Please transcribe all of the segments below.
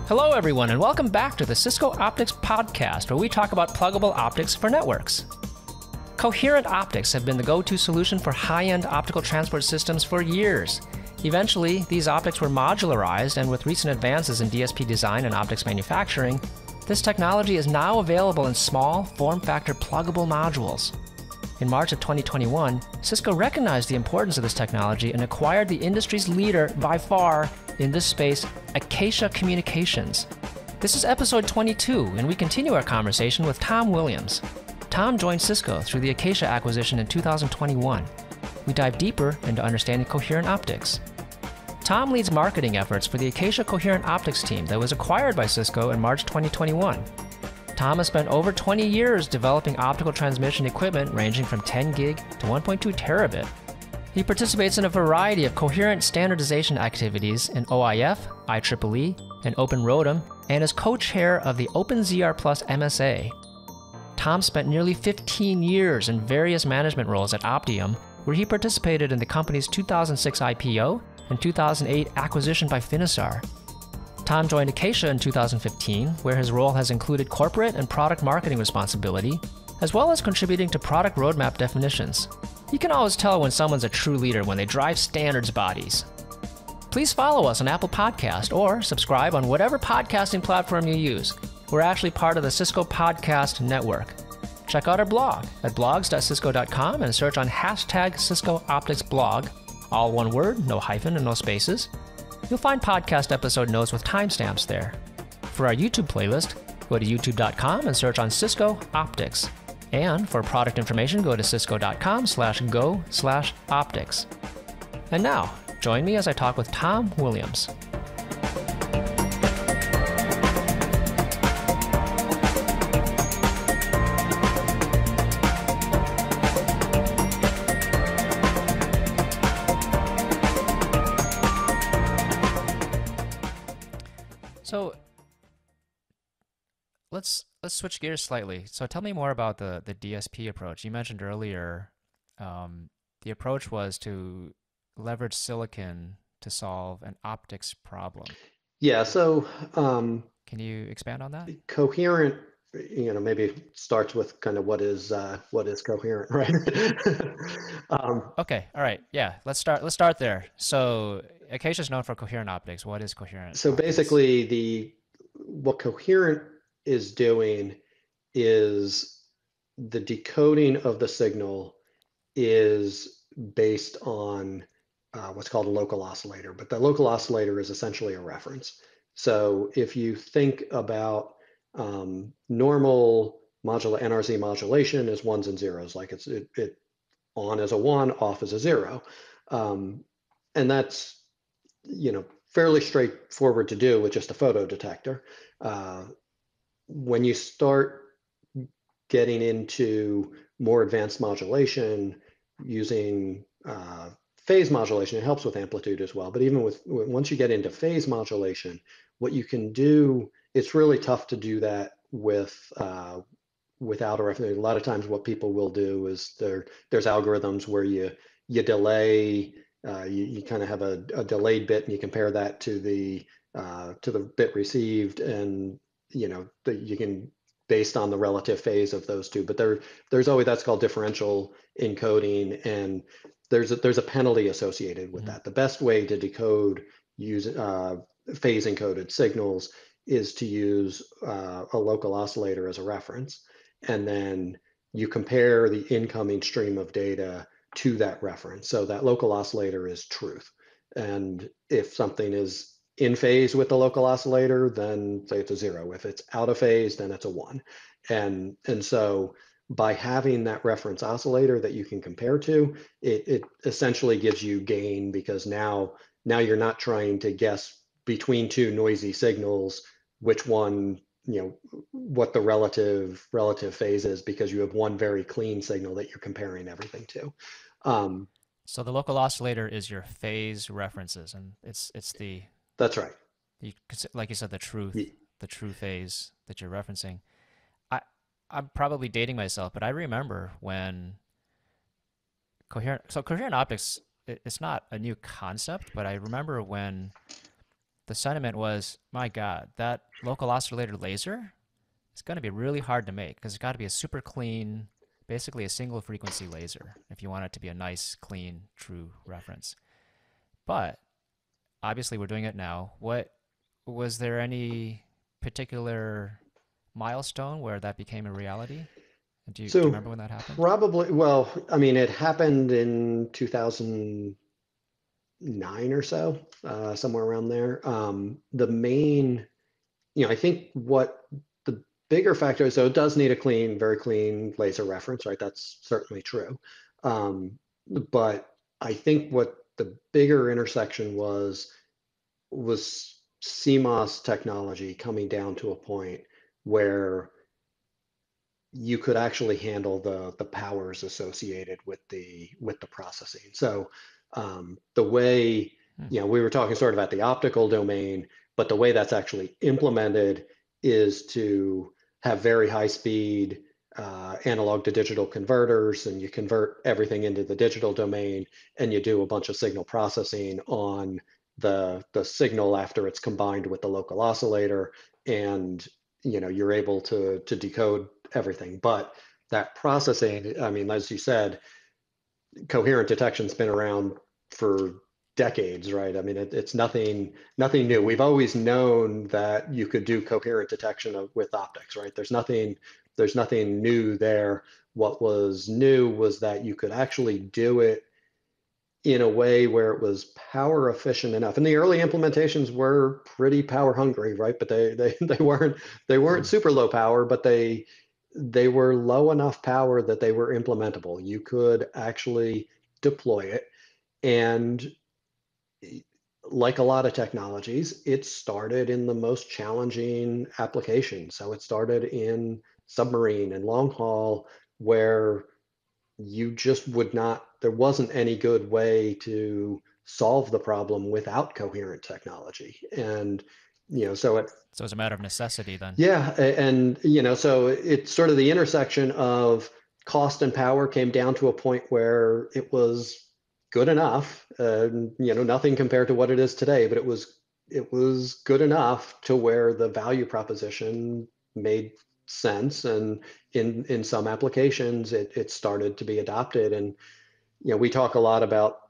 Hello, everyone, and welcome back to the Cisco Optics Podcast, where we talk about pluggable optics for networks. Coherent Optics have been the go-to solution for high-end optical transport systems for years. Eventually, these optics were modularized, and with recent advances in DSP design and optics manufacturing, this technology is now available in small, form-factor pluggable modules. In March of 2021, Cisco recognized the importance of this technology and acquired the industry's leader by far in this space, Acacia Communications. This is episode 22, and we continue our conversation with Tom Williams. Tom joined Cisco through the Acacia acquisition in 2021. We dive deeper into understanding coherent optics. Tom leads marketing efforts for the Acacia Coherent Optics team that was acquired by Cisco in March 2021. Tom has spent over 20 years developing optical transmission equipment ranging from 10 gig to 1.2 terabit. He participates in a variety of coherent standardization activities in OIF, IEEE, and Open ROADM, and is co-chair of the OpenZR Plus MSA. Tom spent nearly 15 years in various management roles at Optium, where he participated in the company's 2006 IPO and 2008 acquisition by Finisar. Tom joined Acacia in 2015, where his role has included corporate and product marketing responsibility, as well as contributing to product roadmap definitions. You can always tell when someone's a true leader when they drive standards bodies. Please follow us on Apple Podcast or subscribe on whatever podcasting platform you use. We're actually part of the Cisco Podcast Network. Check out our blog at blogs.cisco.com and search on hashtag Cisco Optics blog, all one word, no hyphen and no spaces. You'll find podcast episode notes with timestamps there. For our YouTube playlist, go to youtube.com and search on Cisco Optics. And for product information, go to cisco.com/go/optics. And now, join me as I talk with Tom Williams. So let's switch gears slightly. So tell me more about the DSP approach. You mentioned earlier the approach was to leverage silicon to solve an optics problem. Yeah, so can you expand on that? Coherent, maybe starts with kind of what is coherent, right? Okay, all right, yeah, let's start there. So Acacia is known for coherent optics. What is coherent? So optics? basically, what coherent is doing is the decoding of the signal is based on what's called a local oscillator, but the local oscillator is essentially a reference. So if you think about normal NRZ modulation is ones and zeros, like it on as a one, off as a zero, and that's fairly straightforward to do with just a photodetector. When you start getting into more advanced modulation using phase modulation, it helps with amplitude as well. But even once you get into phase modulation, what you can do, it's really tough to do that without a reference. A lot of times what people will do is there's algorithms where you delay, you kind of have a delayed bit and you compare that to the bit received, and you can, based on the relative phase of those two. But there's always, that's called differential encoding, and there's a penalty associated with that. The best way to decode phase encoded signals is to use a local oscillator as a reference, and then you compare the incoming stream of data to that reference. So that local oscillator is truth, and if something is in phase with the local oscillator, then say it's a zero. If it's out of phase, then it's a one. And so by having that reference oscillator that you can compare to, it essentially gives you gain, because now you're not trying to guess between two noisy signals which one, what the relative phase is, because you have one very clean signal that you're comparing everything to. So the local oscillator is your phase references, and it's the That's right. Like you said, the true phase that you're referencing. I'm probably dating myself, but I remember when coherent optics, it's not a new concept, but I remember when the sentiment was, my God, that local oscillator laser is going to be really hard to make because it's got to be a super clean, basically a single frequency laser if you want it to be a nice, clean, true reference. But obviously, we're doing it now. What was there any particular milestone where that became a reality? Do you So remember when that happened? probably, well, I mean, it happened in 2009 or so, somewhere around there. The main, I think what the bigger factor is, so it does need a clean, very clean laser reference, right? That's certainly true. Um, but I think what the bigger intersection was CMOS technology coming down to a point where you could actually handle the powers associated with the processing. So the way, Hmm. we were talking sort of at the optical domain, but the way that's actually implemented is to have very high speed analog to digital converters, and you convert everything into the digital domain, and you do a bunch of signal processing on the signal after it's combined with the local oscillator, and you're able to decode everything. But that processing, I mean, as you said, coherent detection's been around for decades, right? I mean, it's nothing new. We've always known that you could do coherent detection with optics, right? There's nothing new there. What was new was that you could actually do it in a way where it was power efficient enough. And the early implementations were pretty power hungry, right? But they weren't Hmm. super low power, but they were low enough power that they were implementable. You could actually deploy it. And like a lot of technologies, it started in the most challenging applications. So it started in submarine and long haul, where you just would not, there wasn't any good way to solve the problem without coherent technology. And, so it, So it's a matter of necessity then. yeah, and, so it's sort of the intersection of cost and power came down to a point where it was good enough, nothing compared to what it is today, but it was good enough to where the value proposition made sense. And in some applications, it started to be adopted. And we talk a lot about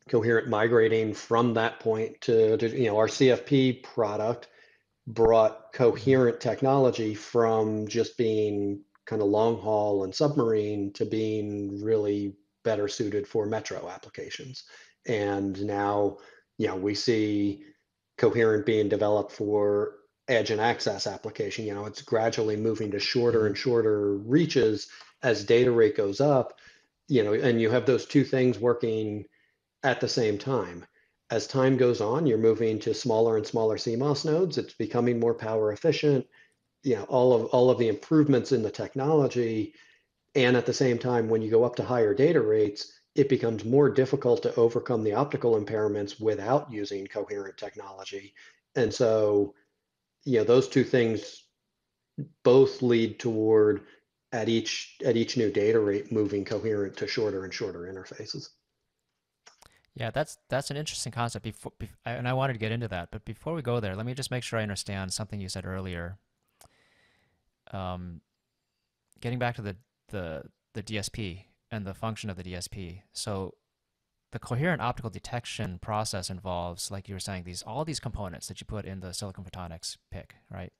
coherent migrating from that point to our CFP product brought Hmm. coherent technology from just being kind of long haul and submarine to being really better suited for metro applications. And now, we see coherent being developed for edge and access application. It's gradually moving to shorter Hmm. and shorter reaches as data rate goes up, and you have those two things working at the same time. As time goes on, you're moving to smaller and smaller CMOS nodes. It's becoming more power efficient. All of the improvements in the technology, and at the same time, when you go up to higher data rates, it becomes more difficult to overcome the optical impairments without using coherent technology. And so, those two things both lead toward at each new data rate moving coherent to shorter and shorter interfaces. Yeah, that's an interesting concept. And I wanted to get into that, but before we go there, let me just make sure I understand something you said earlier. Um, Getting back to the DSP and the function of the DSP. So the coherent optical detection process involves, like you were saying, all these components that you put in the silicon photonics PIC, right?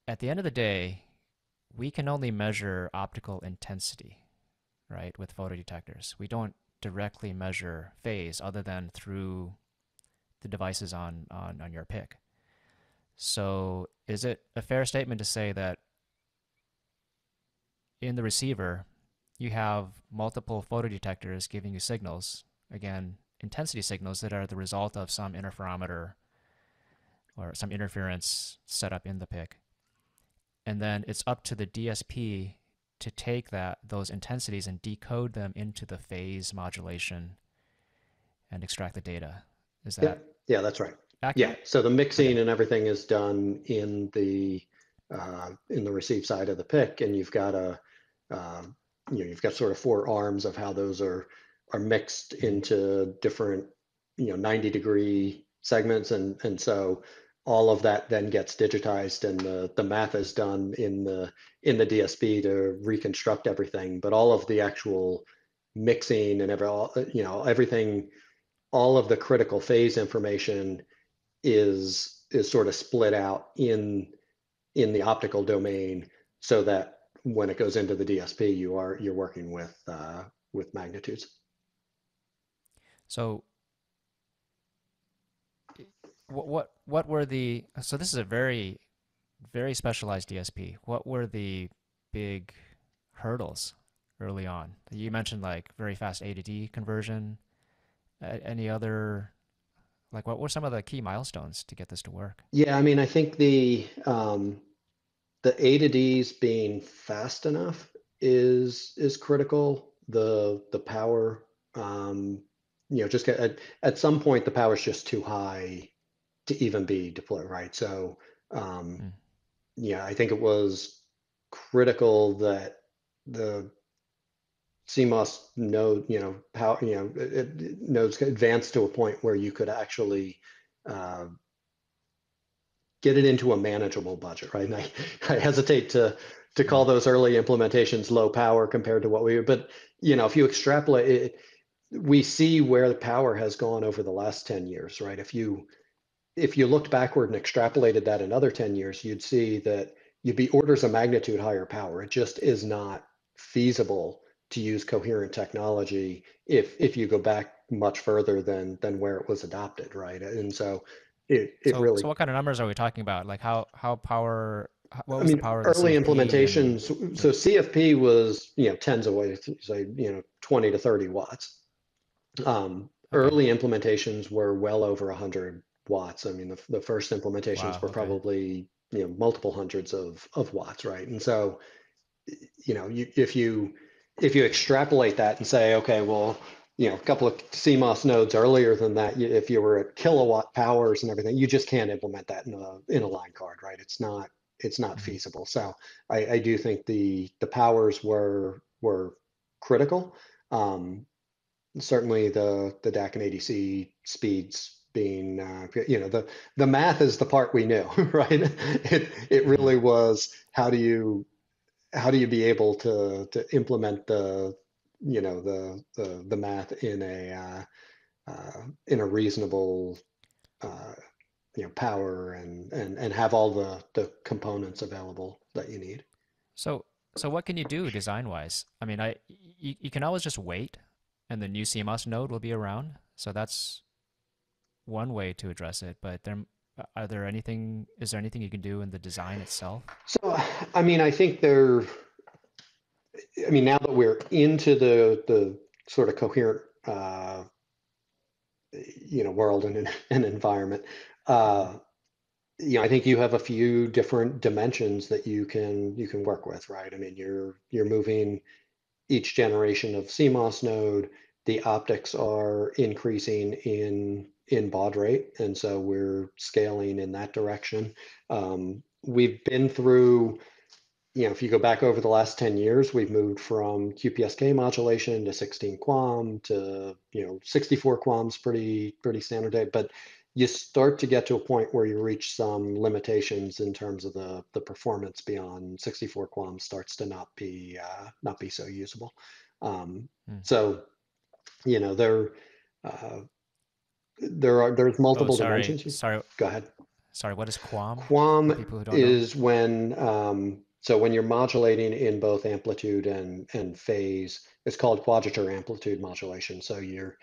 At the end of the day, we can only measure optical intensity, right, with photodetectors. We don't directly measure phase other than through the devices on your PIC. So is it a fair statement to say that in the receiver, you have multiple photodetectors giving you signals, again, intensity signals that are the result of some interferometer or some interference set up in the PIC. And then it's up to the DSP to take those intensities and decode them into the phase modulation and extract the data. Is Yeah, that yeah, that's right. Yeah, accurate? so the mixing Okay. and everything is done in the receive side of the PIC, and uh, you've got sort of four arms of how those are mixed Mm-hmm. into different 90-degree segments, and so all of that then gets digitized, and the math is done in the DSP to reconstruct everything. But all of the actual mixing and everything, all of the critical phase information is sort of split out in the optical domain, so that when it goes into the DSP, you're working with magnitudes. So what were the, so this is a very very specialized DSP. What were the big hurdles early on? You mentioned like very fast A to D conversion. Any other, like what were some of the key milestones to get this to work? Yeah, I mean, I think the A to D's being fast enough is critical. The power, just at some point the power is just too high to even be deployed, right? So um, Mm. yeah, I think it was critical that the CMOS node, power, nodes advanced to a point where you could actually uh, get it into a manageable budget, right? And I hesitate to call Mm. those early implementations low power compared to what but if you extrapolate it, we see where the power has gone over the last 10 years, right? If you looked backward and extrapolated that another 10 years, you'd see that you'd be orders of magnitude higher power. It just is not feasible to use coherent technology if you go back much further than where it was adopted, right? And so it So really, what kind of numbers are we talking about? Like what I was the mean, power of the early CFP and implementations, the, so CFP was, tens of ways, say, 20 to 30 watts. okay. Early implementations were well over 100 watts. I mean, the first implementations Wow, were okay. probably, multiple hundreds of watts, right? And so, if you extrapolate that and say, okay, well, a couple of CMOS nodes earlier than that, if you were at kilowatt powers and everything, you just can't implement that in a line card, right? It's not Hmm. feasible. So I do think the powers were critical. Certainly the DAC and ADC speeds being, the math is the part we knew, right? It Hmm. really was, how do you be able to implement the math in a reasonable uh, power, and have all the components available that you need. So so what can you do design wise? I mean, you can always just wait and the new CMOS node will be around. So that's one way to address it, but is there anything you can do in the design itself? So I mean, now that we're into the sort of coherent world and environment, Hmm. uh, I think you have a few different dimensions that you can work with, right? I mean, you're moving each generation of CMOS node. The optics are increasing in baud rate, and so we're scaling in that direction. We've been through, if you go back over the last 10 years, we've moved from QPSK modulation to 16 QAM to, 64 QAM's pretty standard day. But you start to get to a point where you reach some limitations in terms of the performance beyond 64 QAM starts to not be so usable. Um, Hmm. so, there there's Oh, multiple sorry, dimensions. sorry, Go ahead. sorry. What is QAM for QAM people who don't know? is when you're modulating in both amplitude and phase, it's called quadrature amplitude modulation. So you're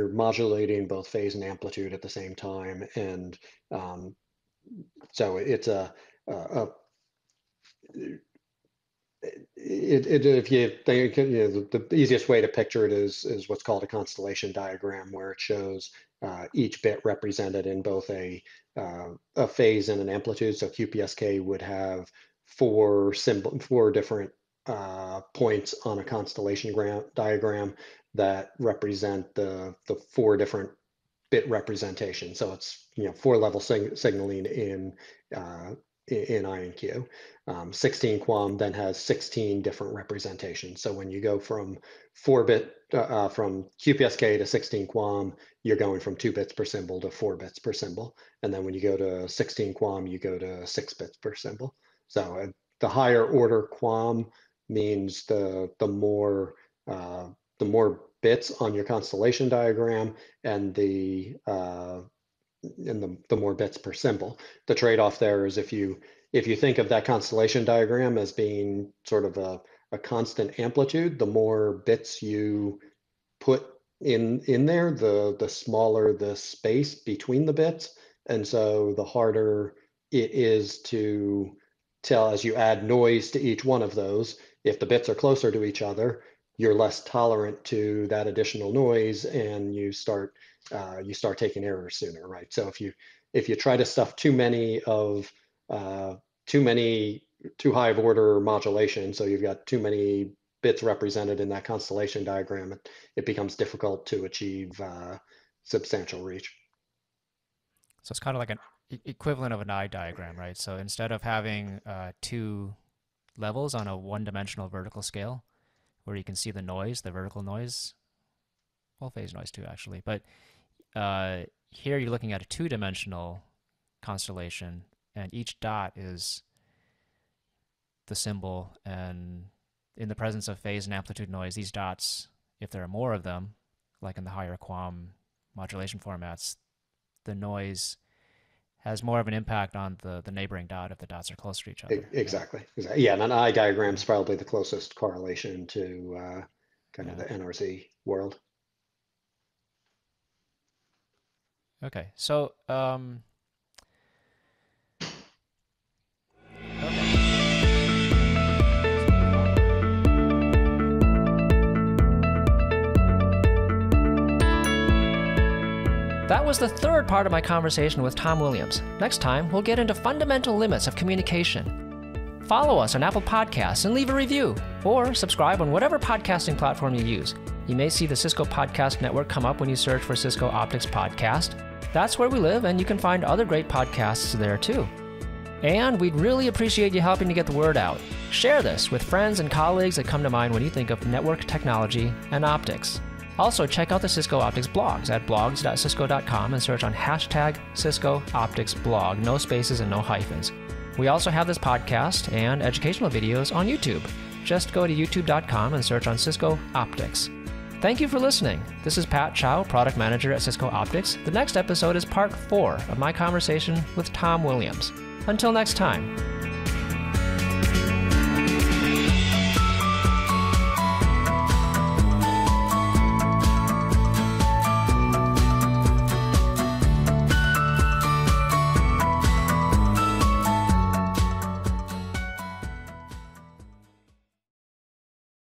modulating both phase and amplitude at the same time, and um, so it's a if you think, the easiest way to picture it is what's called a constellation diagram, where it shows each bit represented in both a phase and an amplitude. So QPSK would have four different points on a constellation diagram that represent the four different bit representation. So it's four level signaling in in INQ. 16 QAM then has 16 different representations. So when you go from 4-bit, from QPSK to 16 QAM, you're going from 2 bits per symbol to 4 bits per symbol. And then when you go to 16 QAM, you go to 6 bits per symbol. So the higher order QAM means the more bits on your constellation diagram, and the more bits per symbol. The trade-off there is if you think of that constellation diagram as being sort of a constant amplitude, the more bits you put in there, the smaller the space between the bits. And so the harder it is to tell, as you add noise to each one of those, if the bits are closer to each other, you're less tolerant to that additional noise, and you start taking errors sooner, right? So if you try to stuff too high of order modulation, so you've got too many bits represented in that constellation diagram, it becomes difficult to achieve substantial reach. So it's kind of like an equivalent of an eye diagram, right? So instead of having 2 levels on a one-dimensional vertical scale, where you can see the noise, the vertical noise, well, phase noise too, actually. But here you're looking at a 2-dimensional constellation, and each dot is the symbol. And in the presence of phase and amplitude noise, these dots, if there are more of them, like in the higher QAM modulation formats, the noise has more of an impact on the neighboring dot if the dots are closer to each other. Exactly. Yeah, and an eye diagram is probably the closest correlation to kind of the NRZ world. Okay, so That was the third part of my conversation with Tom Williams. Next time, we'll get into fundamental limits of communication. Follow us on Apple Podcasts and leave a review, or subscribe on whatever podcasting platform you use. You may see the Cisco Podcast Network come up when you search for Cisco Optics Podcast. That's where we live, and you can find other great podcasts there too. And we'd really appreciate you helping to get the word out. Share this with friends and colleagues that come to mind when you think of network technology and optics. Also, check out the Cisco Optics blogs at blogs.cisco.com and search on hashtag Cisco Optics blog, no spaces and no hyphens. We also have this podcast and educational videos on YouTube. Just go to youtube.com and search on Cisco Optics. Thank you for listening. This is Pat Chow, Product Manager at Cisco Optics. The next episode is part 4 of my conversation with Tom Williams. Until next time.